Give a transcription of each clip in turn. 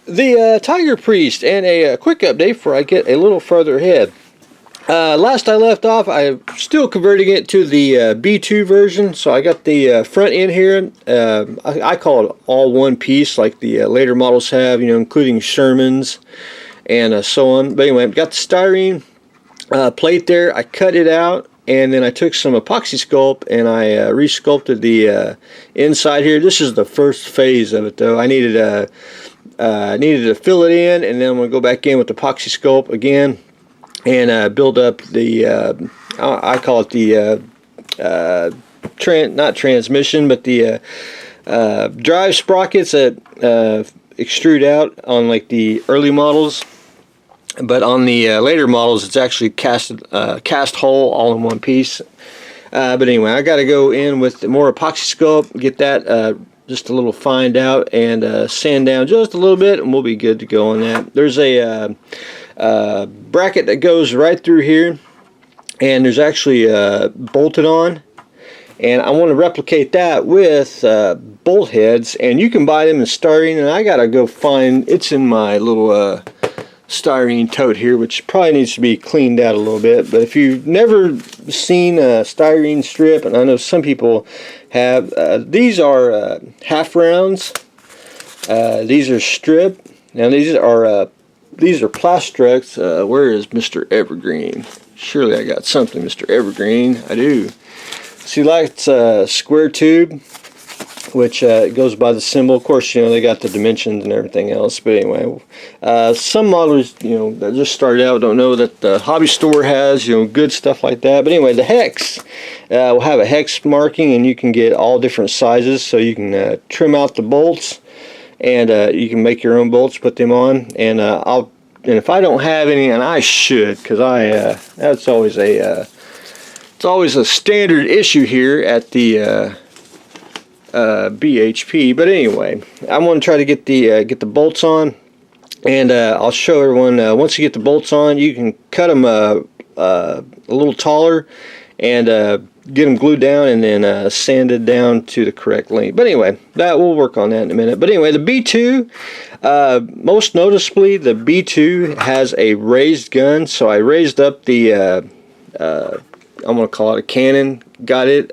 The Tiger Priest, and a quick update before I get a little further ahead. Last I left off, I'm still converting it to the B2 version, so I got the front end here. I call it all one piece, like the later models have, you know, including Shermans and so on. But anyway, I've got the styrene plate there. I cut it out, and then I took some epoxy sculpt and I resculpted the inside here. This is the first phase of it, though. I needed to fill it in, and then I'm going to go back in with the epoxy sculpt again and build up the, I call it the, not transmission, but the drive sprockets that extrude out on like the early models. But on the later models, it's actually cast whole, all in one piece. But anyway, I got to go in with more epoxy sculpt, get that just a little fined out, and sand down just a little bit, and we'll be good to go on that. There's a bracket that goes right through here, and there's actually bolted on, and I want to replicate that with bolt heads, and you can buy them in styrene, and I got to go find, it's in my little styrene tote here, which probably needs to be cleaned out a little bit. But if you've never seen a styrene strip, and I know some people have, these are half rounds. These are strip. Now these are Plastructs. Where is Mr. Evergreen? Surely I got something, Mr. Evergreen. I do. See, like it's a square tube, which goes by the symbol. Of course, you know, they got the dimensions and everything else. But anyway, some modelers, you know, that just started out don't know that the hobby store has, you know, good stuff like that. But anyway, the hex will have a hex marking, and you can get all different sizes, so you can trim out the bolts, and you can make your own bolts, put them on. And and if I don't have any, and I should, because that's always a it's always a standard issue here at the BHP. But anyway, I'm going to try to get the bolts on, and I'll show everyone. Once you get the bolts on, you can cut them a little taller and get them glued down, and then sanded down to the correct length. But anyway, we'll work on that in a minute. But anyway, the B2, most noticeably, the B2 has a raised gun. So I raised up the I'm going to call it a cannon. Got it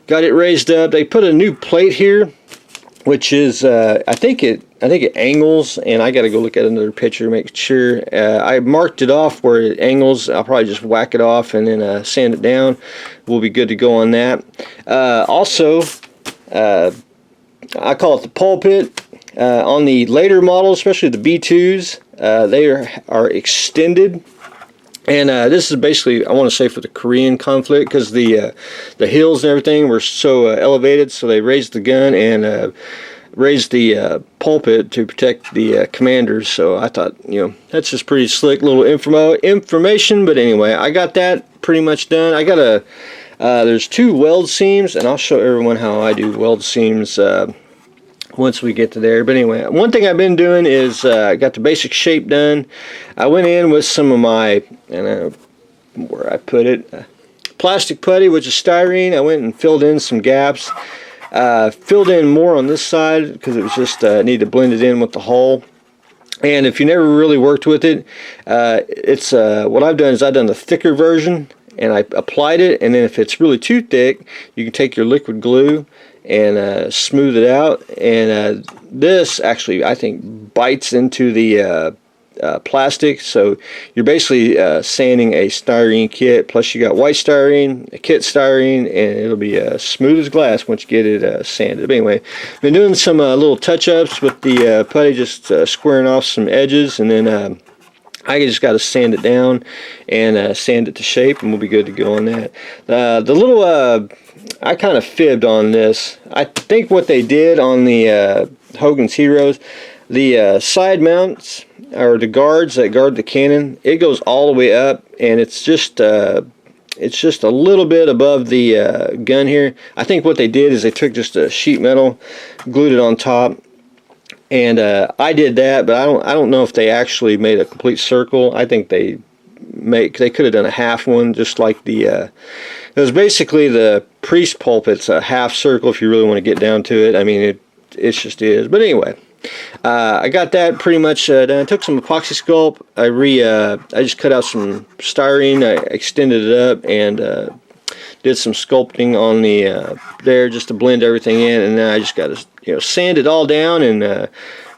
raised up. They put a new plate here, which is I think it angles, and I got to go look at another picture to make sure. I marked it off where it angles. I'll probably just whack it off and then sand it down. We'll be good to go on that. Also, I call it the pulpit. On the later models, especially the B2s, they are extended. And this is basically, I want to say, for the Korean conflict, because the hills and everything were so elevated, so they raised the gun and raised the pulpit to protect the commanders. So I thought, you know, that's just pretty slick little information. But anyway, I got that pretty much done. I got there's 2 weld seams, and I'll show everyone how I do weld seams once we get to there. But anyway, one thing I've been doing is I got the basic shape done. I went in with some of my, where I put it, plastic putty, which is styrene. I went and filled in some gaps. Filled in more on this side because it was just need to blend it in with the hull. And if you never really worked with it, it's what I've done is I've done the thicker version, and I applied it. And then if it's really too thick, you can take your liquid glue and smooth it out. And this actually, I think, bites into the plastic, so you're basically sanding a styrene kit, plus you got white styrene, a kit styrene, and it'll be smooth as glass once you get it sanded. But anyway, been doing some little touch-ups with the putty, just squaring off some edges, and then I just got to sand it down and sand it to shape, and we'll be good to go on that. The little I kind of fibbed on this. I think what they did on the Hogan's Heroes, the side mounts, or the guards that guard the cannon, it goes all the way up, and it's just a little bit above the gun here. I think what they did is they took just a sheet metal, glued it on top, and I did that, but I don't know if they actually made a complete circle. I think they could have done a half one, just like the it was basically the priest pulpit's a half circle if you really want to get down to it. I mean, it just is. But anyway, I got that pretty much done. I took some epoxy sculpt. I just cut out some styrene. I extended it up and did some sculpting on the there just to blend everything in, and then I just got to sand it all down and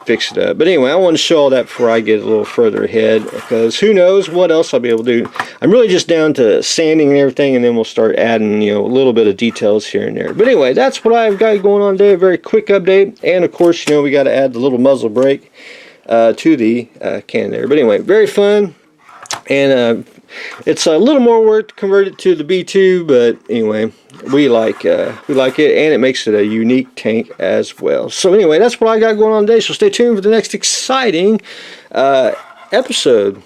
fix it up. But anyway, I want to show all that before I get a little further ahead, because who knows what else I'll be able to do. I'm really just down to sanding and everything, and then we'll start adding a little bit of details here and there. But anyway, that's what I've got going on today. A very quick update, and of course we got to add the little muzzle brake to the can there. But anyway, very fun, and it's a little more work to convert it to the B2, but anyway, we like it, and it makes it a unique tank as well. So anyway, that's what I got going on today. So stay tuned for the next exciting episode.